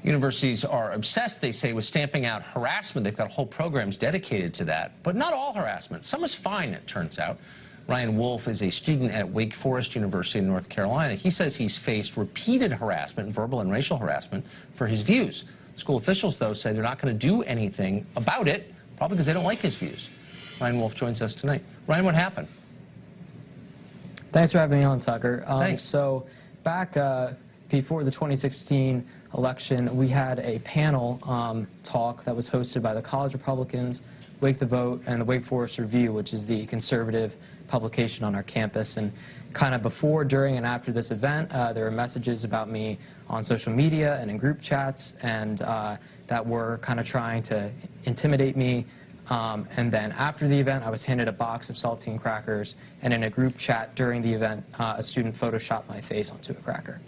Universities are obsessed, they say, with stamping out harassment. They've got whole programs dedicated to that. But not all harassment. Some is fine, it turns out. Ryan Wolf is a student at Wake Forest University in North Carolina. He says he's faced repeated harassment, verbal and racial harassment, for his views. School officials, though, say they're not going to do anything about it, probably because they don't like his views. Ryan Wolf joins us tonight. Ryan, what happened? Thanks for having me on, Tucker. Thanks. So back before the 2016 election, we had a panel talk that was hosted by the College Republicans, Wake the Vote, and the Wake Forest Review, which is the conservative publication on our campus. And kind of before, during, and after this event, there were messages about me on social media and in group chats, and that were kind of trying to intimidate me. And then after the event, I was handed a box of saltine crackers, and in a group chat during the event, a student photoshopped my face onto a cracker.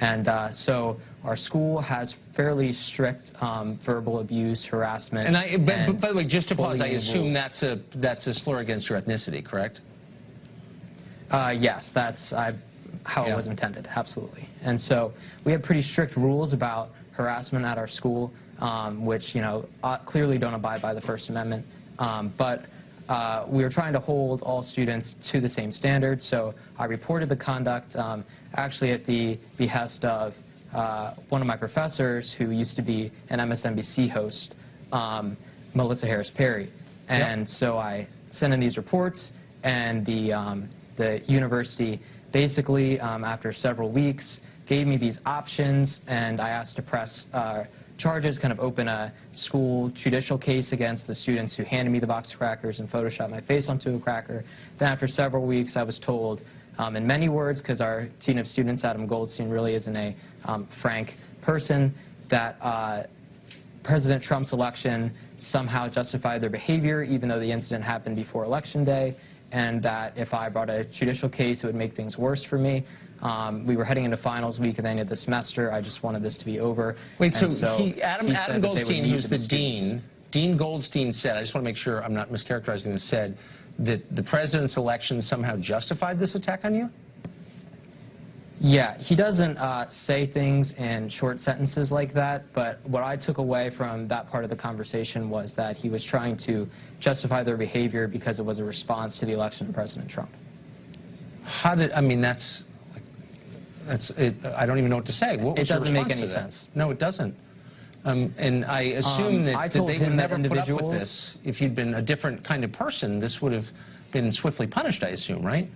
And so our school has fairly strict verbal abuse, harassment. And by the way, just to pause, I assume rules. that's a slur against your ethnicity, correct? Yes, that's how it was intended, absolutely. And so we have pretty strict rules about harassment at our school, which, you know, clearly don't abide by the First Amendment. But we were trying to hold all students to the same standard, so I reported the conduct actually at the behest of one of my professors who used to be an MSNBC host, Melissa Harris Perry. And so I sent in these reports, and the university basically, after several weeks, gave me these options, and I asked to press charges, kind of open a school judicial case against the students who handed me the box of crackers and photoshopped my face onto a cracker. Then after several weeks, I was told, in many words, because our dean of students, Adam Goldstein, really isn't a frank person, that President Trump's election somehow justified their behavior, even though the incident happened before Election Day, and that if I brought a judicial case, it would make things worse for me. We were heading into finals week at the end of the semester. I just wanted this to be over. Wait, so Adam Goldstein, who's the dean, Dean Goldstein said, I just want to make sure I'm not mischaracterizing this, said that the president's election somehow justified this attack on you? Yeah, he doesn't say things in short sentences like that, but what I took away from that part of the conversation was that he was trying to justify their behavior because it was a response to the election of President Trump. How did, I mean, that's it, I don't even know what to say. What was it doesn't your make response any to that? sense. No, it doesn't. And I assume that they would never put up with this. If you'd been a different kind of person, this would have been swiftly punished, I assume, right?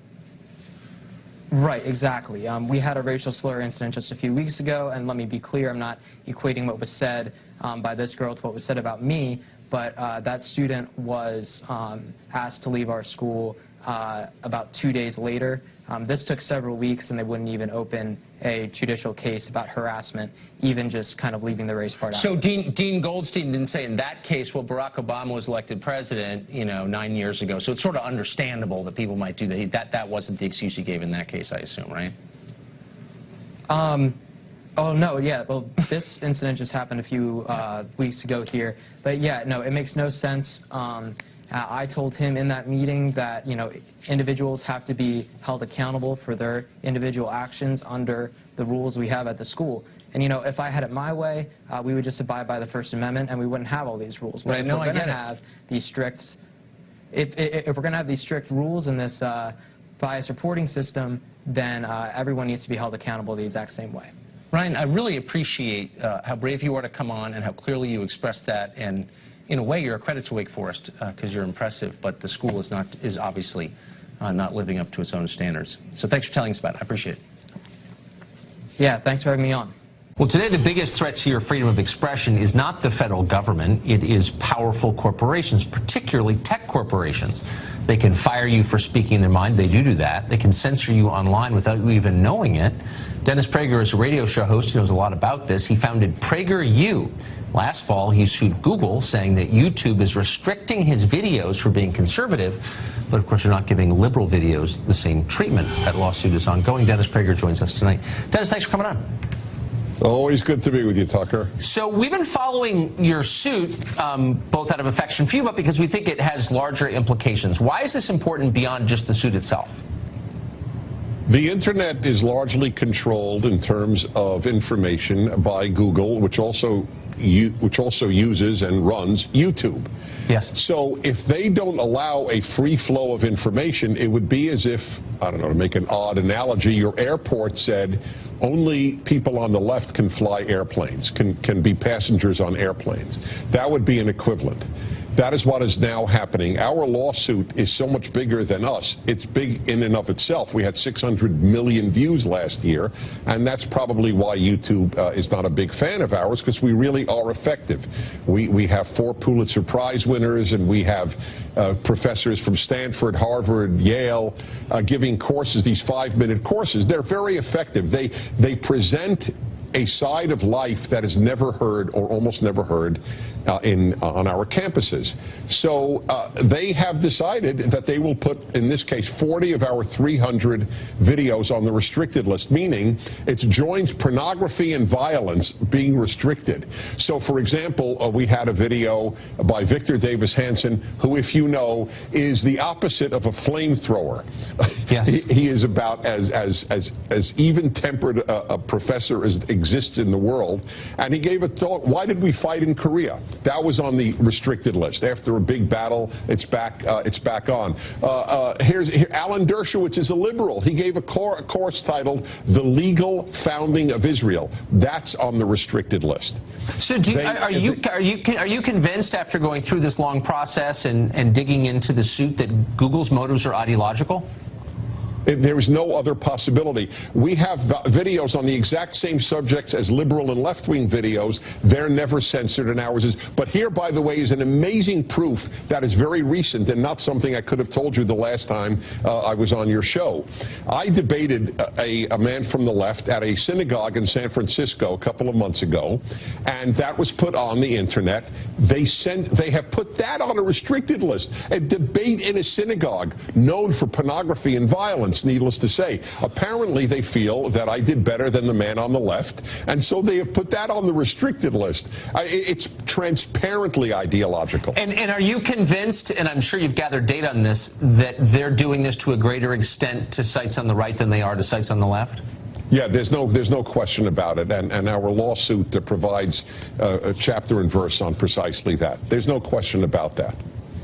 Right, exactly. We had a racial slur incident just a few weeks ago, and let me be clear, I'm not equating what was said by this girl to what was said about me, but that student was asked to leave our school about 2 days later. This took several weeks, and they wouldn't even open a judicial case about harassment, even just kind of leaving the race part out. So Dean Goldstein didn't say in that case, well, Barack Obama was elected president, you know, 9 years ago. So it's sort of understandable that people might do that. That wasn't the excuse he gave in that case, I assume, right? Oh, no, yeah. Well, this incident just happened a few weeks ago here. But, yeah, no, it makes no sense. I told him in that meeting that, you know, individuals have to be held accountable for their individual actions under the rules we have at the school. And, you know, if I had it my way, we would just abide by the First Amendment and we wouldn't have all these rules. But right, if no, we're going to have these strict, if we're going to have these strict rules in this bias reporting system, then everyone needs to be held accountable the exact same way. Ryan, I really appreciate how brave you are to come on and how clearly you express that. And in a way, you're a credit to Wake Forest because you're impressive, but the school is obviously not living up to its own standards. So thanks for telling us about it. I appreciate it. Yeah, thanks for having me on. Well, today the biggest threat to your freedom of expression is not the federal government. It is powerful corporations, particularly tech corporations. They can fire you for speaking their mind. They do that. They can censor you online without you even knowing it. Dennis Prager is a radio show host. He knows a lot about this. He founded PragerU. Last fall, he sued Google, saying that YouTube is restricting his videos for being conservative. But, of course, you're not giving liberal videos the same treatment. That lawsuit is ongoing. Dennis Prager joins us tonight. Dennis, thanks for coming on. Always good to be with you, Tucker. So we've been following your suit, both out of affection for you, but because we think it has larger implications. Why is this important beyond just the suit itself? Well, it's important The internet is largely controlled in terms of information by Google, which also uses and runs YouTube. Yes. So if they don't allow a free flow of information, it would be as if, I don't know, to make an odd analogy, your airport said only people on the left can fly airplanes, can be passengers on airplanes. That would be an equivalent. That is what is now happening. Our lawsuit is so much bigger than us. It's big in and of itself. We had 600 million views last year, and that's probably why YouTube is not a big fan of ours, because we really are effective. We have 4 Pulitzer Prize winners, and we have professors from Stanford, Harvard, Yale, giving courses, these 5-minute courses. They're very effective. They present a side of life that is never heard or almost never heard on our campuses. So they have decided that they will put, in this case, 40 of our 300 videos on the restricted list, meaning it joins pornography and violence being restricted. So, for example, we had a video by Victor Davis Hanson, who, if you know, is the opposite of a flamethrower. Yes. He is about as even-tempered a professor as exists in the world. And he gave a thought, why did we fight in Korea? That was on the restricted list. After a big battle, it's back on. Here, Alan Dershowitz is a liberal. He gave a course titled "The Legal Founding of Israel." That's on the restricted list. So, are you convinced, after going through this long process and digging into the suit, that Google's motives are ideological? There is no other possibility. We have videos on the exact same subjects as liberal and left-wing videos. They're never censored, and ours is. But here, by the way, is an amazing proof that is very recent and not something I could have told you the last time I was on your show. I debated a man from the left at a synagogue in San Francisco a couple of months ago, and that was put on the internet. They have put that on a restricted list. A debate in a synagogue known for pornography and violence. Needless to say, apparently they feel that I did better than the man on the left, and so they have put that on the restricted list. It's transparently ideological. And are you convinced, and I'm sure you've gathered data on this, that they're doing this to a greater extent to sites on the right than they are to sites on the left? Yeah, there's no question about it, and our lawsuit provides a chapter and verse on precisely that. There's no question about that.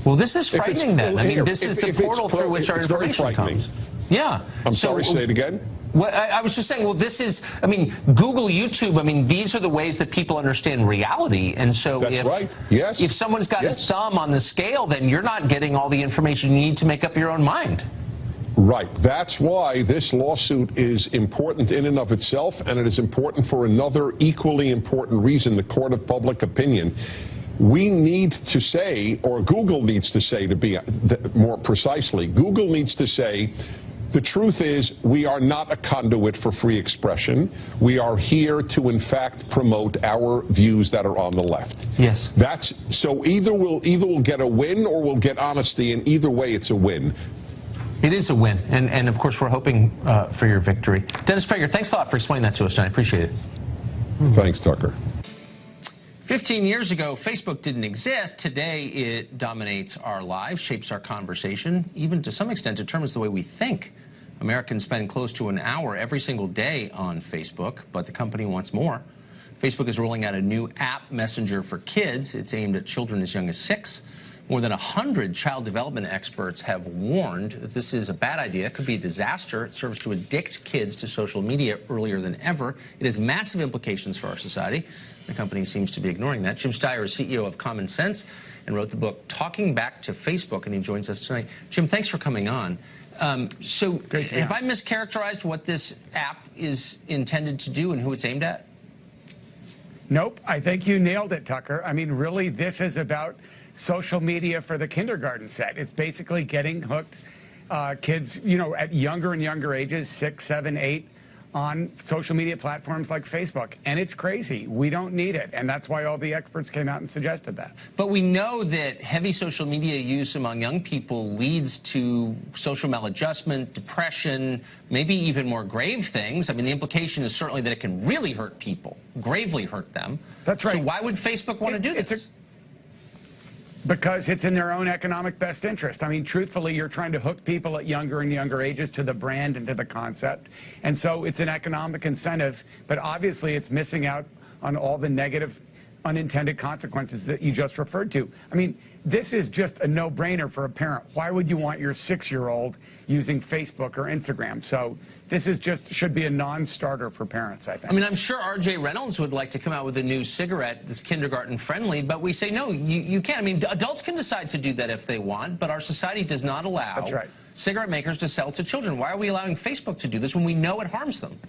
Well, this is frightening then. I mean, this is the portal through which our information comes. Yeah. I'm sorry, say it again? Well, I was just saying, well, this is, I mean, Google, YouTube, I mean, these are the ways that people understand reality. And so if someone's got his thumb on the scale, then you're not getting all the information you need to make up your own mind. Right. That's why this lawsuit is important in and of itself, and it is important for another equally important reason, the court of public opinion. We need to say, or Google needs to say, to be more precisely, Google needs to say, the truth is, we are not a conduit for free expression. We are here to, in fact, promote our views that are on the left. Yes. So either we'll get a win or we'll get honesty, and either way, it's a win. It is a win, and of course, we're hoping for your victory. Dennis Prager, thanks a lot for explaining that to us, and I appreciate it. Thanks, Tucker. 15 years ago, Facebook didn't exist. Today, it dominates our lives, shapes our conversation, even to some extent determines the way we think. Americans spend close to an hour every single day on Facebook, but the company wants more. Facebook is rolling out a new app messenger for kids. It's aimed at children as young as 6. More than 100 child development experts have warned that this is a bad idea. It could be a disaster. It serves to addict kids to social media earlier than ever. It has massive implications for our society. The company seems to be ignoring that. Jim Steyer is CEO of Common Sense and wrote the book Talking Back to Facebook, and he joins us tonight. Jim, thanks for coming on. So have I mischaracterized what this app is intended to do and who it's aimed at? Nope. I think you nailed it, Tucker. I mean, really, this is about social media for the kindergarten set. It's basically getting hooked kids, you know, at younger and younger ages, 6, 7, 8, on social media platforms like Facebook. And it's crazy. We don't need it. And that's why all the experts came out and suggested that. But we know that heavy social media use among young people leads to social maladjustment, depression, maybe even more grave things. I mean, the implication is certainly that it can really hurt people, gravely hurt them. That's right. So why would Facebook want to do this? Because it's in their own economic best interest. I mean, truthfully, you're trying to hook people at younger and younger ages to the brand and to the concept. And so it's an economic incentive, but obviously it's missing out on all the negative unintended consequences that you just referred to. I mean, this is just a no-brainer for a parent. Why would you want your 6-year-old using Facebook or Instagram? So this is just should be a non-starter for parents, I think. I mean, I'm sure R.J. Reynolds would like to come out with a new cigarette that's kindergarten-friendly, but we say, no, you can't. I mean, adults can decide to do that if they want, but our society does not allow That's right. cigarette makers to sell to children. Why are we allowing Facebook to do this when we know it harms them?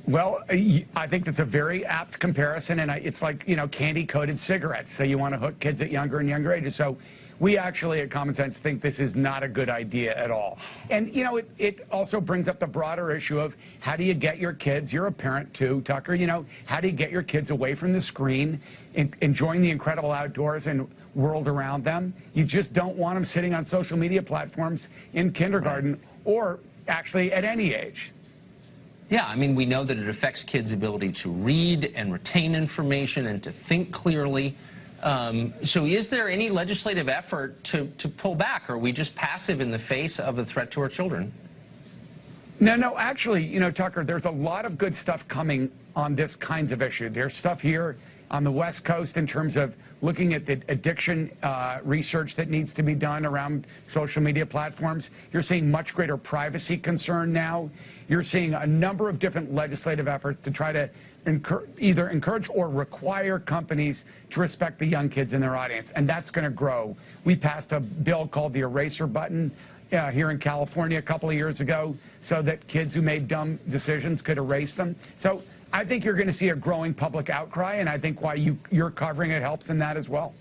Well, I think that's a very apt comparison, and it's like, you know, candy-coated cigarettes. So you want to hook kids at younger and younger ages. So we actually at Common Sense think this is not a good idea at all. And, you know, it also brings up the broader issue of how do you get your kids, you're a parent too, Tucker, you know, how do you get your kids away from the screen, enjoying the incredible outdoors and world around them? You just don't want them sitting on social media platforms in kindergarten or actually at any age. Yeah, I mean, we know that it affects kids' ability to read and retain information and to think clearly. So is there any legislative effort to pull back? Or are we just passive in the face of a threat to our children? No, actually, you know, Tucker, there's a lot of good stuff coming on this kinds of issue. There's stuff here on the West Coast in terms of looking at the addiction research that needs to be done around social media platforms. You're seeing much greater privacy concern now. You're seeing a number of different legislative efforts to try to either encourage or require companies to respect the young kids in their audience, and that's going to grow. We passed a bill called the eraser button here in California a couple of years ago so that kids who made dumb decisions could erase them. So I think you're going to see a growing public outcry, and I think why you're covering it helps in that as well.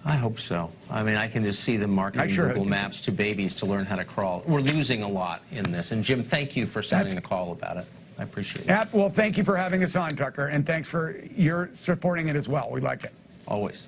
I hope so. I mean, I can just see them marketing Google Maps to babies to learn how to crawl. We're losing a lot in this. And Jim, thank you for sending the call about it. I appreciate it. Well, thank you for having us on, Tucker, and thanks for your supporting it as well. We like it. Always.